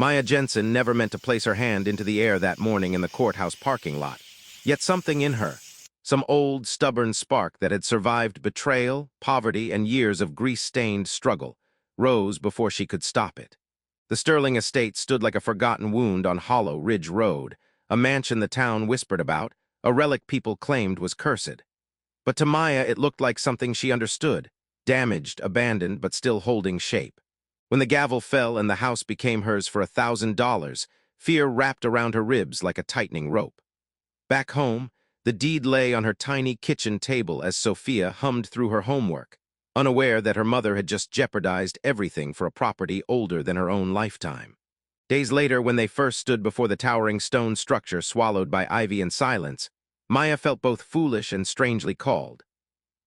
Maya Jensen never meant to place her hand into the air that morning in the courthouse parking lot. Yet something in her, some old, stubborn spark that had survived betrayal, poverty, and years of grease-stained struggle, rose before she could stop it. The Sterling estate stood like a forgotten wound on Hollow Ridge Road, a mansion the town whispered about, a relic people claimed was cursed. But to Maya it looked like something she understood, damaged, abandoned, but still holding shape. When the gavel fell and the house became hers for $1,000, fear wrapped around her ribs like a tightening rope. Back home, the deed lay on her tiny kitchen table as Sophia hummed through her homework, unaware that her mother had just jeopardized everything for a property older than her own lifetime. Days later, when they first stood before the towering stone structure swallowed by ivy and silence, Maya felt both foolish and strangely called.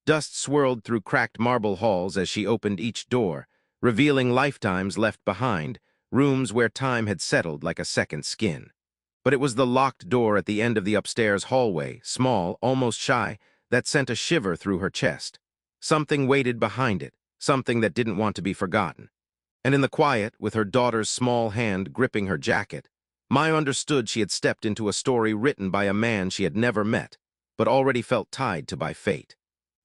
Dust swirled through cracked marble halls as she opened each door, revealing lifetimes left behind, rooms where time had settled like a second skin. But it was the locked door at the end of the upstairs hallway, small, almost shy, that sent a shiver through her chest. Something waited behind it, something that didn't want to be forgotten. And in the quiet, with her daughter's small hand gripping her jacket, Maya understood she had stepped into a story written by a man she had never met, but already felt tied to by fate.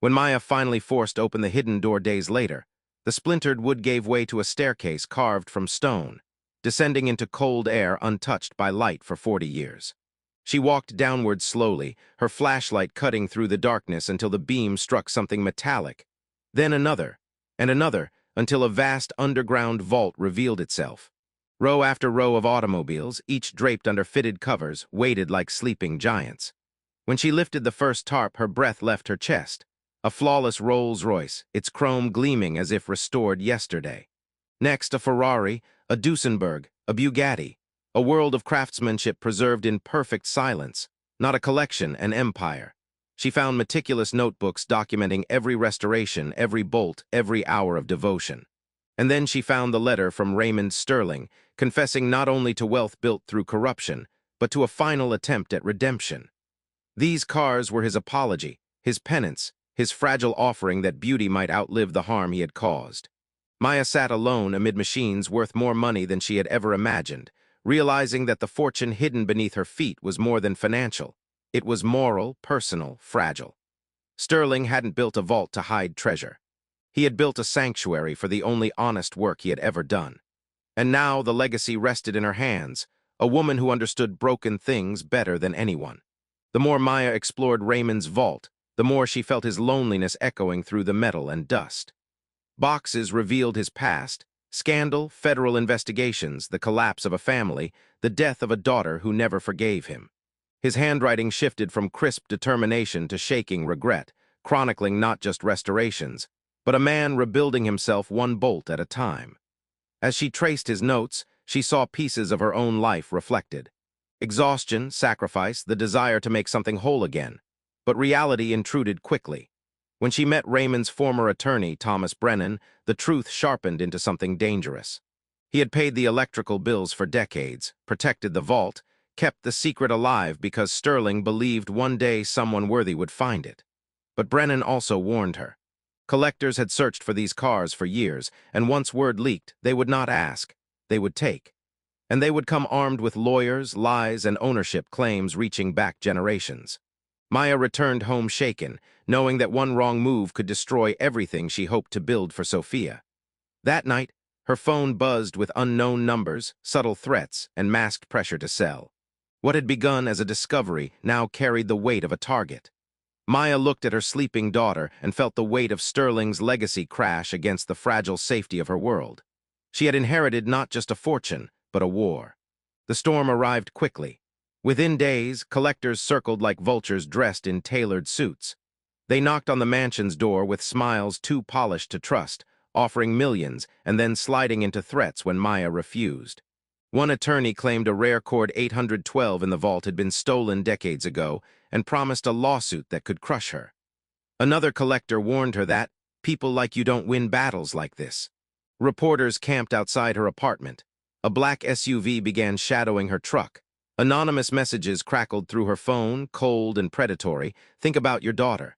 When Maya finally forced open the hidden door days later, the splintered wood gave way to a staircase carved from stone, descending into cold air untouched by light for 40 years. She walked downward slowly, her flashlight cutting through the darkness until the beam struck something metallic. Then another, and another, until a vast underground vault revealed itself. Row after row of automobiles, each draped under fitted covers, waited like sleeping giants. When she lifted the first tarp, her breath left her chest. A flawless Rolls-Royce, its chrome gleaming as if restored yesterday. Next, a Ferrari, a Duesenberg, a Bugatti, a world of craftsmanship preserved in perfect silence, not a collection, an empire. She found meticulous notebooks documenting every restoration, every bolt, every hour of devotion. And then she found the letter from Raymond Sterling, confessing not only to wealth built through corruption, but to a final attempt at redemption. These cars were his apology, his penance, his fragile offering that beauty might outlive the harm he had caused. Maya sat alone amid machines worth more money than she had ever imagined, realizing that the fortune hidden beneath her feet was more than financial. It was moral, personal, fragile. Sterling hadn't built a vault to hide treasure. He had built a sanctuary for the only honest work he had ever done. And now the legacy rested in her hands, a woman who understood broken things better than anyone. The more Maya explored Raymond's vault, the more she felt his loneliness echoing through the metal and dust. Boxes revealed his past: scandal, federal investigations, the collapse of a family, the death of a daughter who never forgave him. His handwriting shifted from crisp determination to shaking regret, chronicling not just restorations, but a man rebuilding himself one bolt at a time. As she traced his notes, she saw pieces of her own life reflected. Exhaustion, sacrifice, the desire to make something whole again. But reality intruded quickly. When she met Raymond's former attorney, Thomas Brennan, the truth sharpened into something dangerous. He had paid the electrical bills for decades, protected the vault, kept the secret alive because Sterling believed one day someone worthy would find it. But Brennan also warned her. Collectors had searched for these cars for years, and once word leaked, they would not ask, they would take. And they would come armed with lawyers, lies, and ownership claims reaching back generations. Maya returned home shaken, knowing that one wrong move could destroy everything she hoped to build for Sophia. That night, her phone buzzed with unknown numbers, subtle threats, and masked pressure to sell. What had begun as a discovery now carried the weight of a target. Maya looked at her sleeping daughter and felt the weight of Sterling's legacy crash against the fragile safety of her world. She had inherited not just a fortune, but a war. The storm arrived quickly. Within days, collectors circled like vultures dressed in tailored suits. They knocked on the mansion's door with smiles too polished to trust, offering millions and then sliding into threats when Maya refused. One attorney claimed a rare cord 812 in the vault had been stolen decades ago and promised a lawsuit that could crush her. Another collector warned her that, "People like you don't win battles like this." Reporters camped outside her apartment. A black SUV began shadowing her truck. Anonymous messages crackled through her phone, cold and predatory. "Think about your daughter."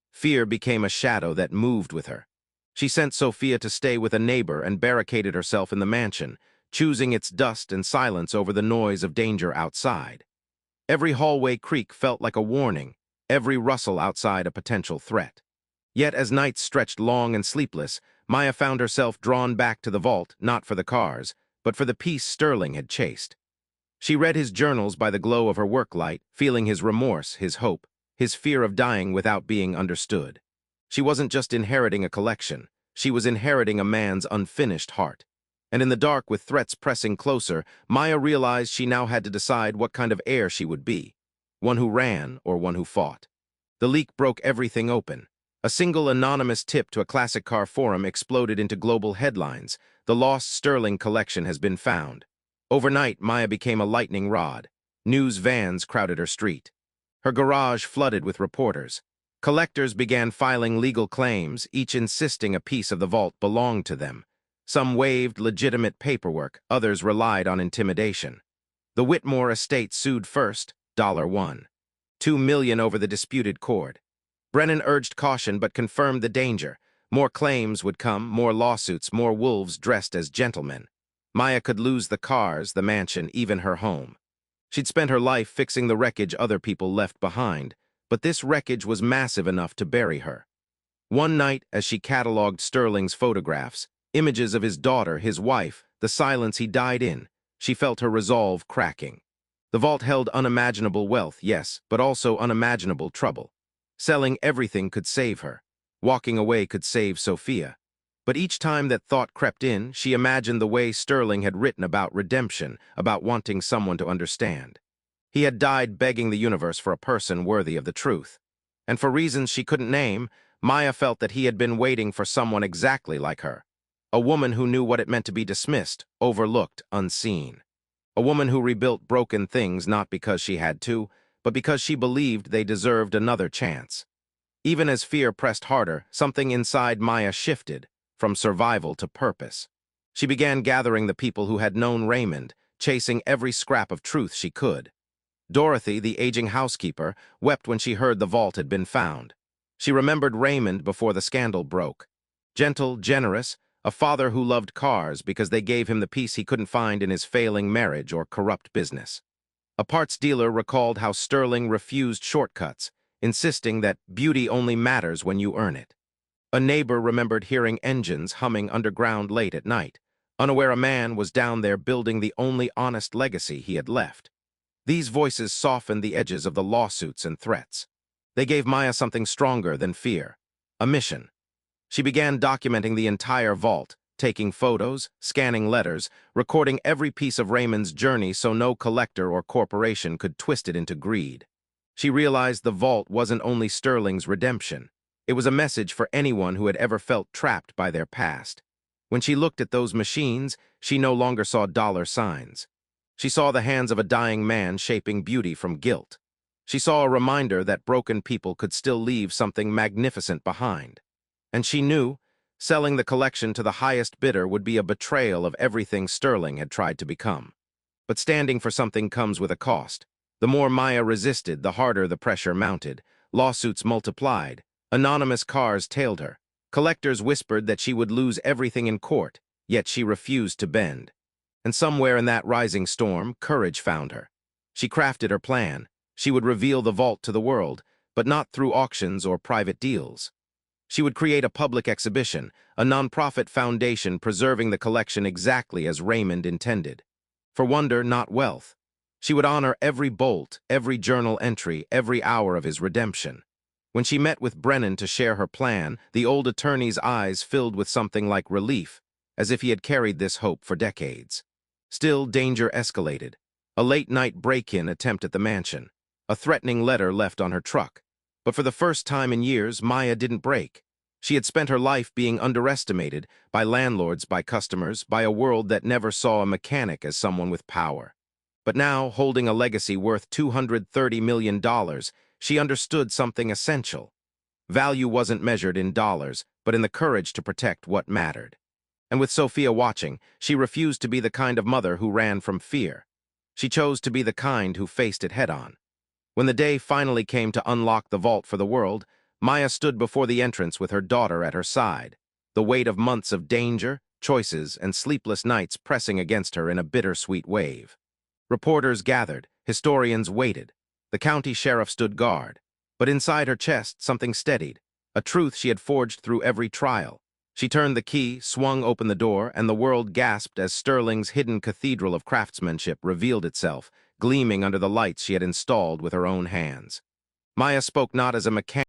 Fear became a shadow that moved with her. She sent Sophia to stay with a neighbor and barricaded herself in the mansion, choosing its dust and silence over the noise of danger outside. Every hallway creak felt like a warning, every rustle outside a potential threat. Yet as nights stretched long and sleepless, Maya found herself drawn back to the vault, not for the cars, but for the peace Sterling had chased. She read his journals by the glow of her work light, feeling his remorse, his hope, his fear of dying without being understood. She wasn't just inheriting a collection, she was inheriting a man's unfinished heart. And in the dark, with threats pressing closer, Maya realized she now had to decide what kind of heir she would be, one who ran or one who fought. The leak broke everything open. A single anonymous tip to a classic car forum exploded into global headlines. The lost Sterling collection has been found. Overnight, Maya became a lightning rod. News vans crowded her street. Her garage flooded with reporters. Collectors began filing legal claims, each insisting a piece of the vault belonged to them. Some waived legitimate paperwork, others relied on intimidation. The Whitmore estate sued first, $1. $2 million over the disputed cord. Brennan urged caution but confirmed the danger. More claims would come, more lawsuits, more wolves dressed as gentlemen. Maya could lose the cars, the mansion, even her home. She'd spent her life fixing the wreckage other people left behind, but this wreckage was massive enough to bury her. One night, as she cataloged Sterling's photographs, images of his daughter, his wife, the silence he died in, she felt her resolve cracking. The vault held unimaginable wealth, yes, but also unimaginable trouble. Selling everything could save her. Walking away could save Sophia. But each time that thought crept in, she imagined the way Sterling had written about redemption, about wanting someone to understand. He had died begging the universe for a person worthy of the truth. And for reasons she couldn't name, Maya felt that he had been waiting for someone exactly like her. A woman who knew what it meant to be dismissed, overlooked, unseen. A woman who rebuilt broken things not because she had to, but because she believed they deserved another chance. Even as fear pressed harder, something inside Maya shifted, from survival to purpose. She began gathering the people who had known Raymond, chasing every scrap of truth she could. Dorothy, the aging housekeeper, wept when she heard the vault had been found. She remembered Raymond before the scandal broke. Gentle, generous, a father who loved cars because they gave him the peace he couldn't find in his failing marriage or corrupt business. A parts dealer recalled how Sterling refused shortcuts, insisting that beauty only matters when you earn it. A neighbor remembered hearing engines humming underground late at night, unaware a man was down there building the only honest legacy he had left. These voices softened the edges of the lawsuits and threats. They gave Maya something stronger than fear, a mission. She began documenting the entire vault, taking photos, scanning letters, recording every piece of Raymond's journey so no collector or corporation could twist it into greed. She realized the vault wasn't only Sterling's redemption. It was a message for anyone who had ever felt trapped by their past. When she looked at those machines, she no longer saw dollar signs. She saw the hands of a dying man shaping beauty from guilt. She saw a reminder that broken people could still leave something magnificent behind. And she knew, selling the collection to the highest bidder would be a betrayal of everything Sterling had tried to become. But standing for something comes with a cost. The more Maya resisted, the harder the pressure mounted. Lawsuits multiplied. Anonymous cars tailed her. Collectors whispered that she would lose everything in court, yet she refused to bend. And somewhere in that rising storm, courage found her. She crafted her plan. She would reveal the vault to the world, but not through auctions or private deals. She would create a public exhibition, a nonprofit foundation preserving the collection exactly as Raymond intended. For wonder, not wealth. She would honor every bolt, every journal entry, every hour of his redemption. When she met with Brennan to share her plan, the old attorney's eyes filled with something like relief, as if he had carried this hope for decades. Still, danger escalated. A late-night break-in attempt at the mansion. A threatening letter left on her truck. But for the first time in years, Maya didn't break. She had spent her life being underestimated by landlords, by customers, by a world that never saw a mechanic as someone with power. But now, holding a legacy worth $230 million, she understood something essential. Value wasn't measured in dollars, but in the courage to protect what mattered. And with Sophia watching, she refused to be the kind of mother who ran from fear. She chose to be the kind who faced it head-on. When the day finally came to unlock the vault for the world, Maya stood before the entrance with her daughter at her side. The weight of months of danger, choices, and sleepless nights pressing against her in a bittersweet wave. Reporters gathered, historians waited. The county sheriff stood guard. But inside her chest, something steadied, a truth she had forged through every trial. She turned the key, swung open the door, and the world gasped as Sterling's hidden cathedral of craftsmanship revealed itself, gleaming under the lights she had installed with her own hands. Maya spoke not as a mechanic,